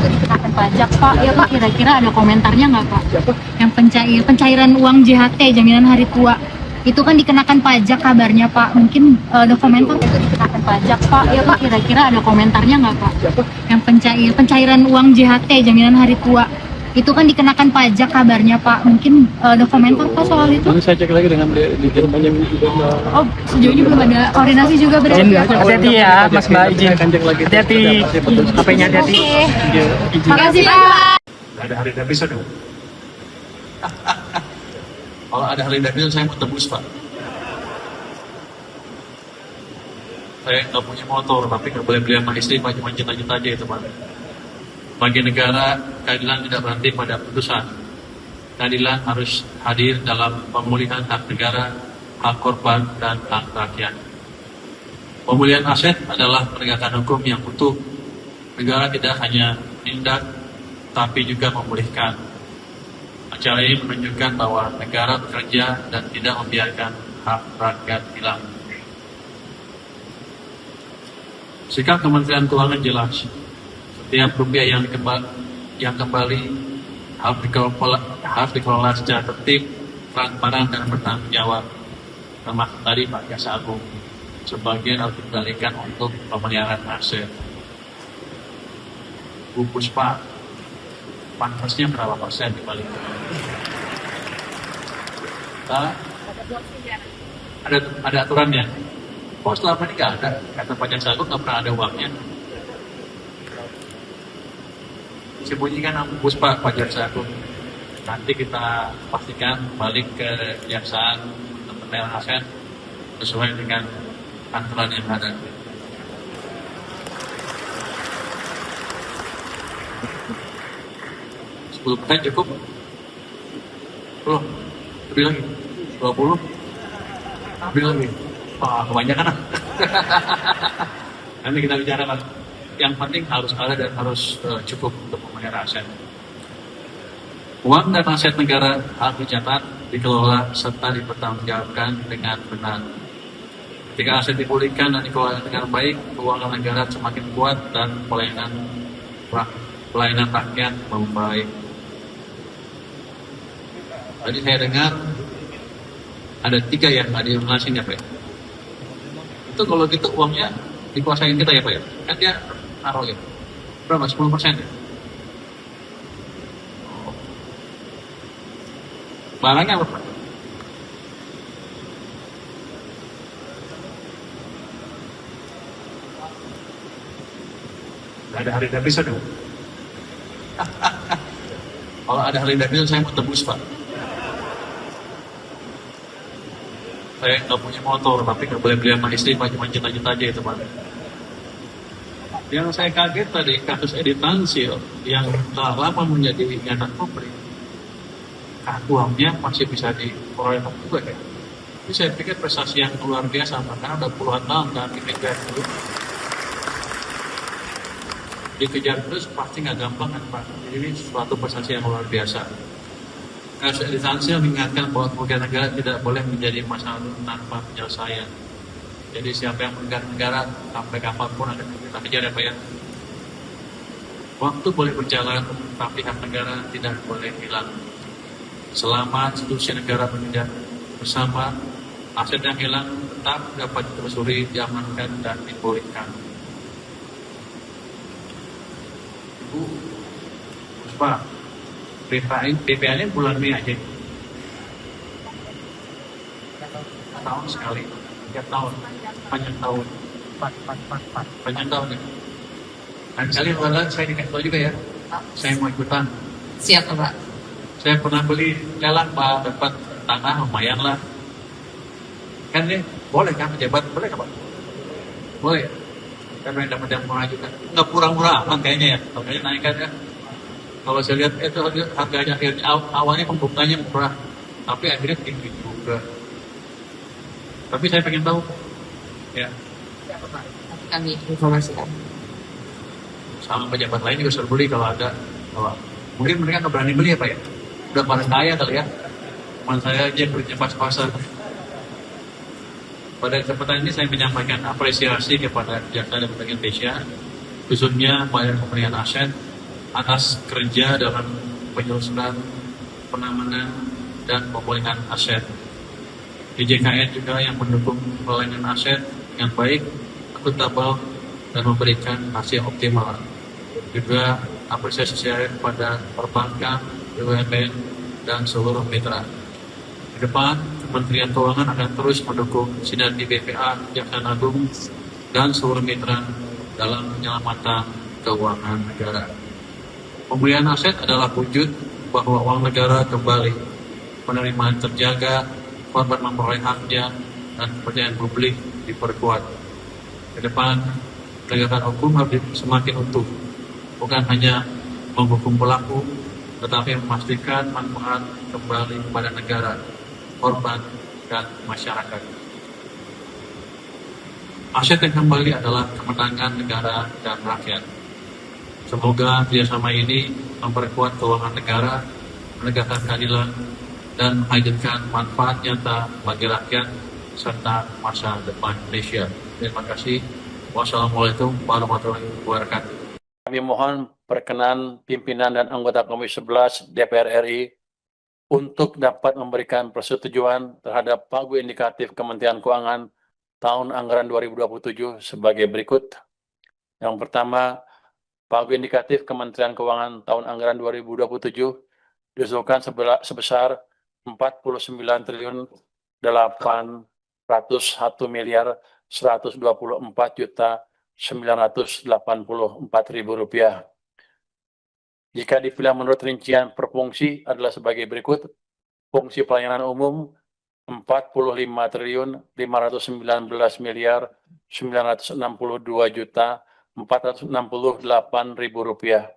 dikenakan pajak, Pak. Ya, Pak, kira-kira ada komentarnya nggak, Pak? Yang pencairan uang JHT, jaminan hari tua, itu kan dikenakan pajak kabarnya, Pak. Mungkin ada komentar itu dikenakan pajak, Pak. Ya, Pak, kira-kira ada komentarnya nggak, Pak? Yang pencairan uang JHT, jaminan hari tua, itu kan dikenakan pajak kabarnya, Pak. Mungkin ada komentar, Pak, soal itu? Nanti saya cek lagi dengan di Jermannya juga. Oh, sejauh ini belum ada koordinasi juga berarti. Hati-hati ya, Mas Mbak, izin. Hati-hati. HP-nya hati-hati. Terima kasih, Pak. Ada hari Davidson dong. Kalau ada hari Davidson saya mau tebus, Pak. Saya nggak punya motor, tapi nggak boleh beli sama istri, cuma cinta-cinta aja itu, Pak. Bagi negara, keadilan tidak berhenti pada putusan. Keadilan harus hadir dalam pemulihan hak negara, hak korban, dan hak rakyat. Pemulihan aset adalah penegakan hukum yang utuh. Negara tidak hanya menindak, tapi juga memulihkan. Acara ini menunjukkan bahwa negara bekerja dan tidak membiarkan hak rakyat hilang. Sikap Kementerian Keuangan jelas. Setiap rupiah yang kembali harus dikelola secara tertib, transparan, dan bertanggung jawab. Termasuk tadi Pak Jaksa Agung, sebagian harus dikembalikan untuk pemeliharaan aset. Bu Puspa, pantasnya berapa persen dibalikan? Ada aturannya. Kok selama ini nggak ada? Kata Pak Jaksa Agung nggak pernah ada uangnya. Sembunyikan Bus Pak Jaksa Agung. Nanti kita pastikan balik ke kejaksaan pemeliharaan aset sesuai dengan aturan yang ada. %10 cukup? Belum? Lebih lagi? 20? Lebih lagi? Wah, kebanyakan lah. Nanti kita bicarakan. Yang penting harus ada dan harus cukup untuk memelihara aset. Uang dan aset negara harus dicatat, dikelola, serta dipertanggungjawabkan dengan benar. Ketika aset dipulihkan dan dikelola dengan baik, keuangan negara semakin kuat dan pelayanan rakyat membaik. Tadi saya dengar ada 3 yang nggak dilunasin ya Pak. Itu kalau gitu uangnya dikuasain kita ya Pak ya. Kan dia taruh ya. Berapa? 10% ya? Barangnya apa Pak? Ada hari Davidson dong. Kalau ada hari Davidson saya mau tebus Pak. Saya nggak punya motor, tapi nggak boleh beli sama istri, cuma cinta-cinta aja itu Pak. Yang saya kaget tadi kasus Edi Tansil yang telah lama menjadi ingatan publik, uangnya masih bisa diperoleh juga ya. Jadi saya pikir prestasi yang luar biasa, karena udah puluhan tahun kan dikejar dulu. Dikejar terus pasti nggak gampang kan Pak. Jadi ini suatu prestasi yang luar biasa. Kasus Edi Tansil mengingatkan bahwa kerugian negara tidak boleh menjadi masalah tanpa penyelesaian. Jadi siapa yang merugikan negara sampai kapanpun ada kita kejar ya Pak ya. Waktu boleh berjalan, tapi hak negara tidak boleh hilang. Selama institusi negara bekerja bersama, aset yang hilang tetap dapat ditelusuri, diamankan, dan dipulihkan. Ibu, Puspa, BPA ini bulan Mei aja. Tahun sekali, 3 tahun, panjang tahun. Panjang tahun ya. Dan kali yang saya dikasih tahu juga ya, saya mau ikutan. Siap Pak. Saya pernah beli lelang Pak, dapat tanah lumayan lah. Kan nih, boleh kan pejabat, boleh nggak Pak? Boleh. Karena yang dapat yang mengajukan. Nggak murah-murah aman kayaknya ya, harganya naikkan ya. Kalau saya lihat itu harganya akhirnya awalnya pembukanya murah, tapi akhirnya tinggi juga. Tapi saya pengen tahu, ya. Siap Pak. Kami informasikan. Sama pejabat lain juga suruh beli kalau ada. Kalau mungkin mereka nggak berani beli ya Pak ya. Udah pada kaya kali ya. Teman saya aja belinya pas-pasan. Pada kesempatan ini saya menyampaikan apresiasi kepada Jaksa dan Pemerintah Indonesia, khususnya Badan Pemeliharaan Aset atas kerja dalam penyusunan, penanganan, dan pemulihan aset. DJKN juga yang mendukung pelayanan aset yang baik, akuntabel, dan memberikan hasil optimal. Juga apresiasi saya kepada perbankan, BUMN, dan seluruh mitra. Ke depan, Kementerian Keuangan akan terus mendukung sinergi BPA, Kejaksaan Agung, dan seluruh mitra dalam penyelamatan keuangan negara. Pemulihan aset adalah wujud bahwa uang negara kembali, penerimaan terjaga, korban memperoleh haknya, dan kepercayaan publik diperkuat. Ke depan, penegakan hukum harus semakin utuh, bukan hanya menghukum pelaku, tetapi memastikan manfaat kembali kepada negara, korban, dan masyarakat. Aset yang kembali adalah kemenangan negara dan rakyat. Semoga kerjasama ini memperkuat keuangan negara, menegakkan keadilan, dan menghadirkan manfaat nyata bagi rakyat serta masa depan Indonesia. Terima kasih. Wassalamualaikum warahmatullahi wabarakatuh. Kami mohon perkenan pimpinan dan anggota Komisi 11 DPR RI untuk dapat memberikan persetujuan terhadap pagu indikatif Kementerian Keuangan tahun anggaran 2027 sebagai berikut. Yang pertama, pagu indikatif Kementerian Keuangan tahun anggaran 2027 diusulkan sebesar 49 triliun 801 miliar 124 juta 984.000 rupiah. Jika dipilih menurut rincian per fungsi adalah sebagai berikut. Fungsi pelayanan umum 45 triliun 519 miliar 962 juta 468.000 rupiah.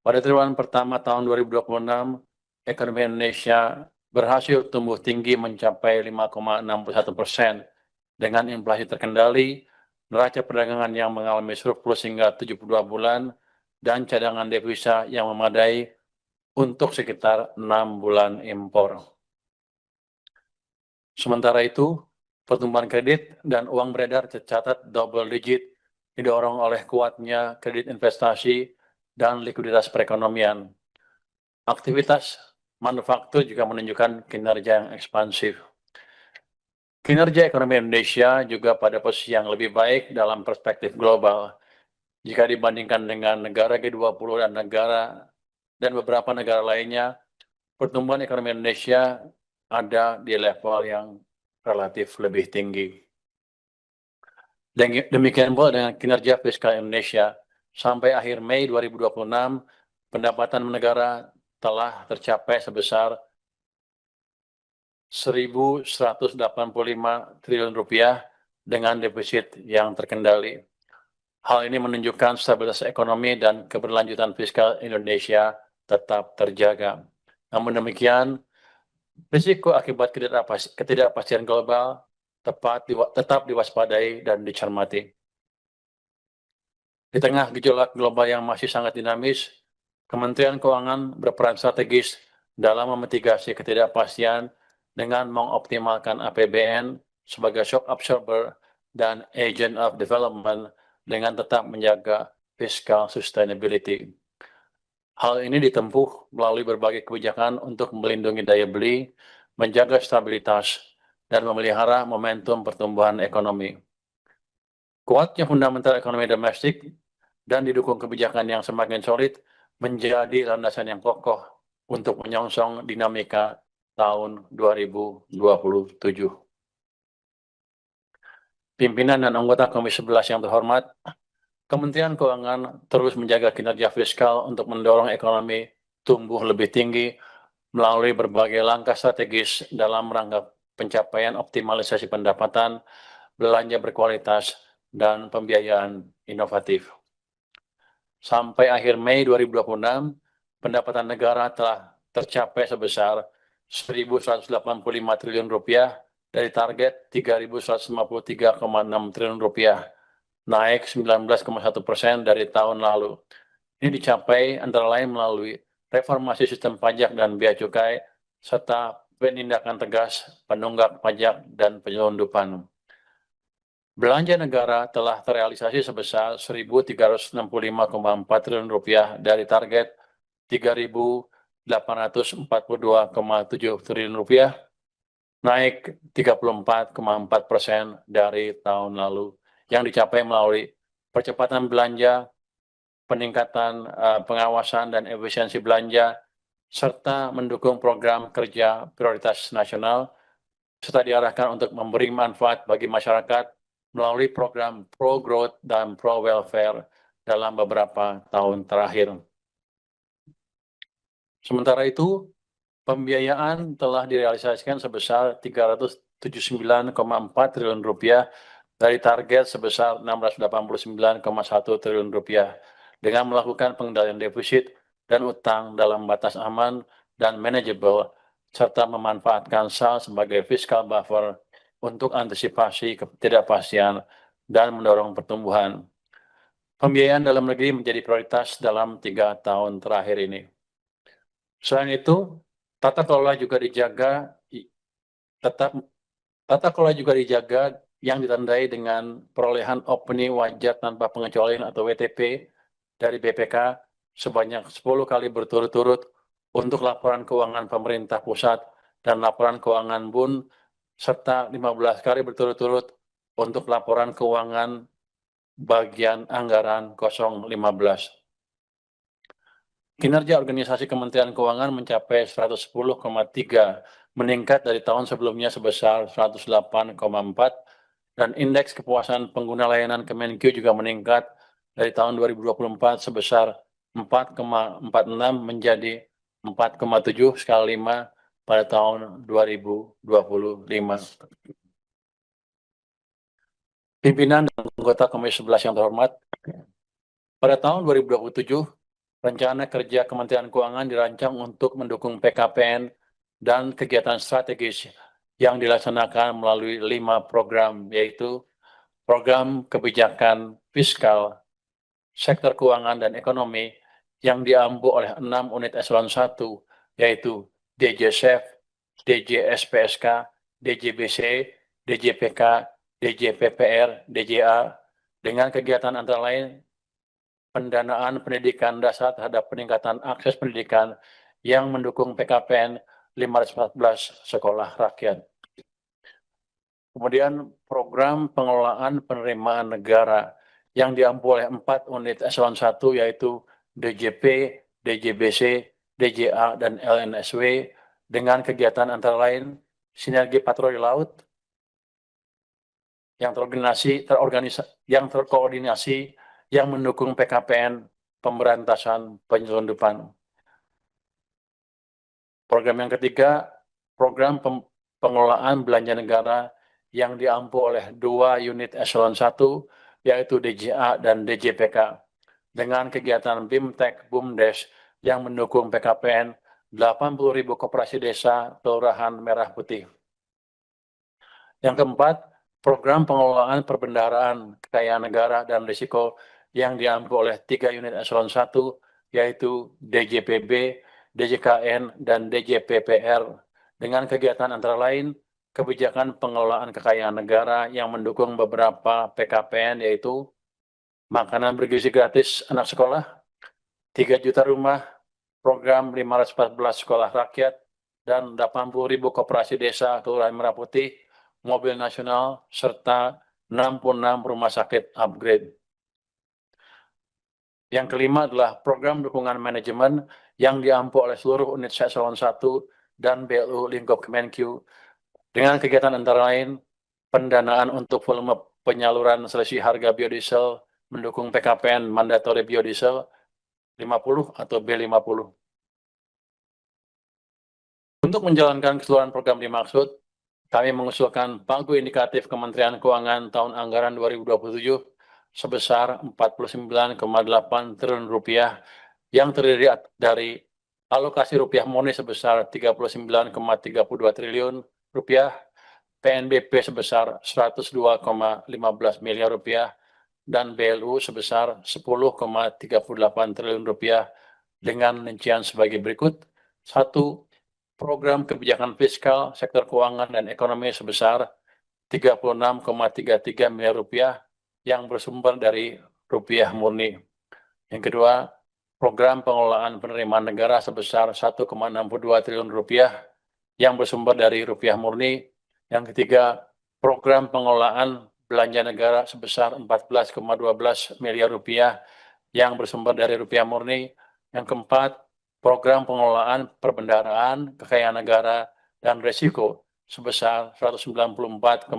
Pada triwulan pertama tahun 2026, ekonomi Indonesia berhasil tumbuh tinggi mencapai 5,61% dengan inflasi terkendali, neraca perdagangan yang mengalami surplus hingga 72 bulan, dan cadangan devisa yang memadai untuk sekitar 6 bulan impor. Sementara itu, pertumbuhan kredit dan uang beredar tercatat double digit, didorong oleh kuatnya kredit investasi dan likuiditas perekonomian. Aktivitas manufaktur juga menunjukkan kinerja yang ekspansif. Kinerja ekonomi Indonesia juga pada posisi yang lebih baik dalam perspektif global. Jika dibandingkan dengan negara G20 dan beberapa negara lainnya, pertumbuhan ekonomi Indonesia ada di level yang relatif lebih tinggi. Demikian pula dengan kinerja fiskal Indonesia. Sampai akhir Mei 2026, pendapatan negara telah tercapai sebesar 1.185 triliun rupiah dengan defisit yang terkendali. Hal ini menunjukkan stabilitas ekonomi dan keberlanjutan fiskal Indonesia tetap terjaga. Namun demikian, risiko akibat ketidakpastian global tetap diwaspadai dan dicermati. Di tengah gejolak global yang masih sangat dinamis, Kementerian Keuangan berperan strategis dalam memitigasi ketidakpastian dengan mengoptimalkan APBN sebagai shock absorber dan agent of development dengan tetap menjaga fiscal sustainability. Hal ini ditempuh melalui berbagai kebijakan untuk melindungi daya beli, menjaga stabilitas, dan memelihara momentum pertumbuhan ekonomi. Kuatnya fundamental ekonomi domestik dan didukung kebijakan yang semakin solid menjadi landasan yang kokoh untuk menyongsong dinamika tahun 2027. Pimpinan dan anggota Komisi 11 yang terhormat, Kementerian Keuangan terus menjaga kinerja fiskal untuk mendorong ekonomi tumbuh lebih tinggi melalui berbagai langkah strategis dalam rangka pencapaian optimalisasi pendapatan, belanja berkualitas, dan pembiayaan inovatif. Sampai akhir Mei 2026, pendapatan negara telah tercapai sebesar 1.185 triliun rupiah dari target 3.153,6 triliun rupiah, naik 19,1% dari tahun lalu. Ini dicapai antara lain melalui reformasi sistem pajak dan bea cukai, serta penindakan tegas penunggak pajak dan penyelundupan. Belanja negara telah terrealisasi sebesar 1.365,4 triliun rupiah dari target 3.842,7 triliun rupiah, naik 34,4% dari tahun lalu, yang dicapai melalui percepatan belanja, peningkatan pengawasan dan efisiensi belanja, serta mendukung program kerja prioritas nasional, serta diarahkan untuk memberi manfaat bagi masyarakat melalui program pro-growth dan pro-welfare dalam beberapa tahun terakhir. Sementara itu, pembiayaan telah direalisasikan sebesar 379,4 triliun rupiah dari target sebesar 689,1 triliun rupiah dengan melakukan pengendalian defisit dan utang dalam batas aman dan manageable serta memanfaatkan SAL sebagai fiscal buffer untuk antisipasi ketidakpastian dan mendorong pertumbuhan. Pembiayaan dalam negeri menjadi prioritas dalam 3 tahun terakhir ini. Selain itu, tata kelola juga dijaga yang ditandai dengan perolehan opini wajar tanpa pengecualian atau WTP dari BPK sebanyak 10 kali berturut-turut untuk laporan keuangan pemerintah pusat dan laporan keuangan BUN, serta 15 kali berturut-turut untuk laporan keuangan bagian anggaran 015. Kinerja organisasi Kementerian Keuangan mencapai 110,3, meningkat dari tahun sebelumnya sebesar 108,4, dan indeks kepuasan pengguna layanan Kemenkyu juga meningkat dari tahun 2024 sebesar 4,46 menjadi 4,7 skala 5 pada tahun 2025. Pimpinan dan anggota Komisi 11 yang terhormat, pada tahun 2027, rencana kerja Kementerian Keuangan dirancang untuk mendukung PKPN dan kegiatan strategis yang dilaksanakan melalui 5 program, yaitu program kebijakan fiskal, sektor keuangan dan ekonomi yang diampu oleh 6 unit eselon 1, yaitu DJSEF, DJSPSK, DJBC, DJPK, DJPPR, DJA, dengan kegiatan antara lain pendanaan pendidikan dasar terhadap peningkatan akses pendidikan yang mendukung PKPN 514 sekolah rakyat. Kemudian program pengelolaan penerimaan negara yang diampu oleh 4 unit eselon 1, yaitu DJP, DJBC, DJA, dan LNSW, dengan kegiatan antara lain sinergi patroli laut yang terkoordinasi yang mendukung PKPN pemberantasan penyelundupan. Program yang ketiga, program pengelolaan belanja negara yang diampu oleh 2 unit eselon 1, yaitu DJA dan DJPK, dengan kegiatan BIMTEK BUMDes yang mendukung PKPN 80.000 koperasi desa Kelurahan Merah Putih. Yang keempat, program pengelolaan perbendaharaan kekayaan negara dan risiko yang diampu oleh 3 unit eselon 1, yaitu DJPB, DJKN, dan DJPPR, dengan kegiatan antara lain kebijakan pengelolaan kekayaan negara yang mendukung beberapa PKPN, yaitu makanan bergizi gratis anak sekolah, 3 juta rumah, program 514 sekolah rakyat, dan 80.000 koperasi desa Kelurahan Merah Putih, mobil nasional, serta 66 rumah sakit upgrade. Yang kelima adalah program dukungan manajemen yang diampu oleh seluruh unit eselon 1 dan BLU lingkup Kemenkyu, dengan kegiatan antara lain pendanaan untuk volume penyaluran selisih harga biodiesel mendukung PKPN mandatori biodiesel 50 atau B50. Untuk menjalankan keseluruhan program dimaksud, kami mengusulkan pagu indikatif Kementerian Keuangan tahun anggaran 2027 sebesar 49,8 triliun rupiah yang terdiri dari alokasi rupiah murni sebesar 39,32 triliun rupiah, PNBP sebesar 102,15 miliar rupiah, dan BLU sebesar 10,38 triliun rupiah dengan rincian sebagai berikut. 1. Program kebijakan fiskal sektor keuangan dan ekonomi sebesar 36,33 miliar rupiah yang bersumber dari rupiah murni. Yang kedua, program pengelolaan penerimaan negara sebesar 1,62 triliun rupiah yang bersumber dari rupiah murni. Yang ketiga, program pengelolaan belanja negara sebesar 14,12 miliar rupiah yang bersumber dari rupiah murni. Yang keempat, program pengelolaan perbendaharaan, kekayaan negara, dan risiko sebesar 194,68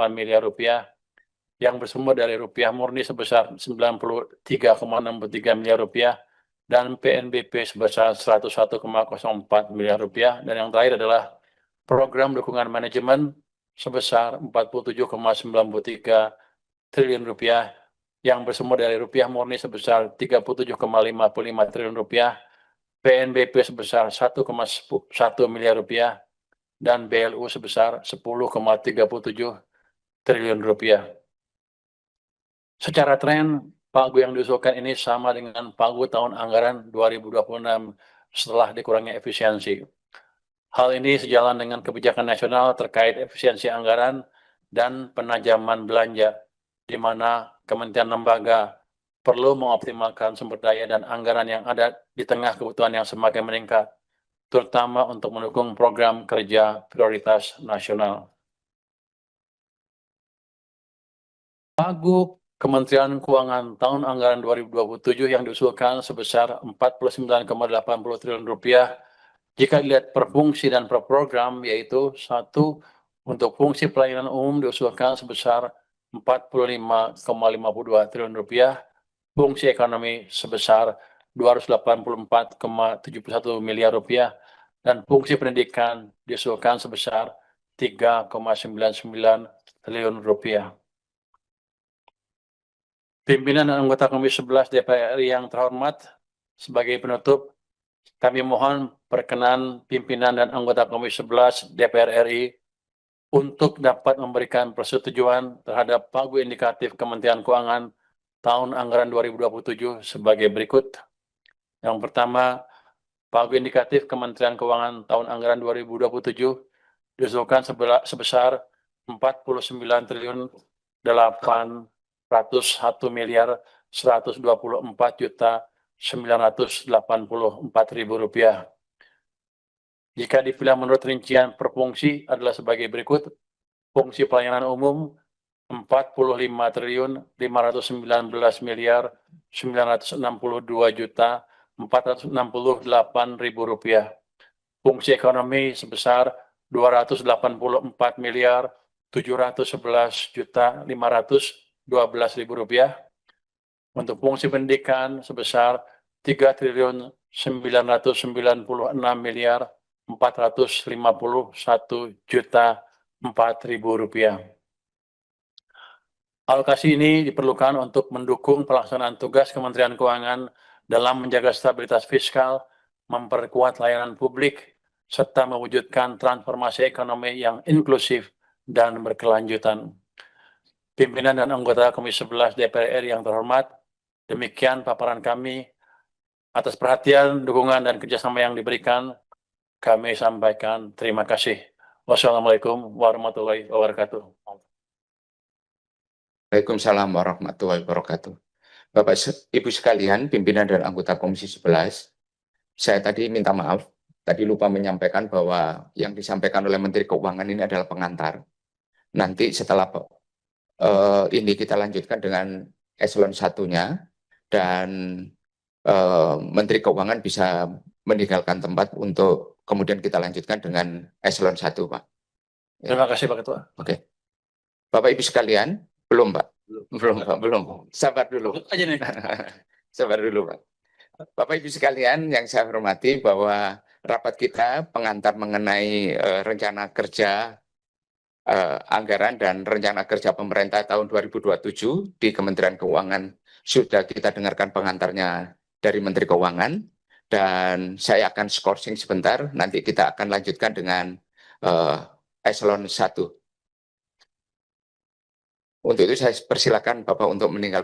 miliar rupiah yang bersumber dari rupiah murni sebesar 93,63 miliar rupiah dan PNBP sebesar 101,04 miliar rupiah. Dan yang terakhir adalah program dukungan manajemen sebesar 47,93 triliun rupiah yang bersumber dari rupiah murni sebesar 37,55 triliun rupiah, PNBP sebesar 1,1 miliar rupiah, dan BLU sebesar 10,37 triliun rupiah. Secara tren, pagu yang diusulkan ini sama dengan pagu tahun anggaran 2026 setelah dikurangi efisiensi. Hal ini sejalan dengan kebijakan nasional terkait efisiensi anggaran dan penajaman belanja, di mana kementerian lembaga perlu mengoptimalkan sumber daya dan anggaran yang ada di tengah kebutuhan yang semakin meningkat, terutama untuk mendukung program kerja prioritas nasional. Pagu Kementerian Keuangan tahun anggaran 2027 yang diusulkan sebesar 49,80 triliun rupiah jika dilihat per fungsi dan per program, yaitu satu, untuk fungsi pelayanan umum diusulkan sebesar 45,52 triliun rupiah, fungsi ekonomi sebesar 284,71 miliar rupiah, dan fungsi pendidikan diusulkan sebesar 3,99 triliun rupiah. Pimpinan dan anggota Komisi 11 DPR RI yang terhormat, sebagai penutup, kami mohon perkenan pimpinan dan anggota Komisi 11 DPR RI untuk dapat memberikan persetujuan terhadap pagu indikatif Kementerian Keuangan tahun anggaran 2027 sebagai berikut. Yang pertama, pagu indikatif Kementerian Keuangan tahun anggaran 2027 diusulkan sebesar 49 triliun 801 miliar 124 juta 984.000 rupiah. Jika dipilih menurut rincian per fungsi adalah sebagai berikut. Fungsi pelayanan umum 45 triliun 519 miliar 962 juta 468.000 rupiah. Fungsi ekonomi sebesar 284 miliar 711 juta 512.000 rupiah. Untuk fungsi pendidikan sebesar 3 triliun 996 miliar 451 juta 4.000 rupiah. Alokasi ini diperlukan untuk mendukung pelaksanaan tugas Kementerian Keuangan dalam menjaga stabilitas fiskal, memperkuat layanan publik, serta mewujudkan transformasi ekonomi yang inklusif dan berkelanjutan. Pimpinan dan anggota Komisi 11 DPR RI yang terhormat, demikian paparan kami. Atas perhatian, dukungan, dan kerjasama yang diberikan, kami sampaikan terima kasih. Wassalamualaikum warahmatullahi wabarakatuh. Waalaikumsalam warahmatullahi wabarakatuh. Bapak Ibu sekalian, pimpinan dan anggota Komisi 11, saya tadi minta maaf, tadi lupa menyampaikan bahwa yang disampaikan oleh Menteri Keuangan ini adalah pengantar. Nanti setelah ini kita lanjutkan dengan eselon 1-nya, dan Menteri Keuangan bisa meninggalkan tempat untuk kemudian kita lanjutkan dengan eselon 1, Pak. Terima kasih, Pak Ketua. Oke. Bapak Ibu sekalian, belum, Pak. Belum, Pak. Belum. Sabar dulu. Aja nih. Sabar dulu, Pak. Bapak Ibu sekalian yang saya hormati, bahwa rapat kita pengantar mengenai rencana kerja anggaran dan rencana kerja pemerintah tahun 2027 di Kementerian Keuangan sudah kita dengarkan pengantarnya dari Menteri Keuangan, dan saya akan skorsing sebentar, nanti kita akan lanjutkan dengan eselon 1. Untuk itu saya persilakan Bapak untuk meninggalkan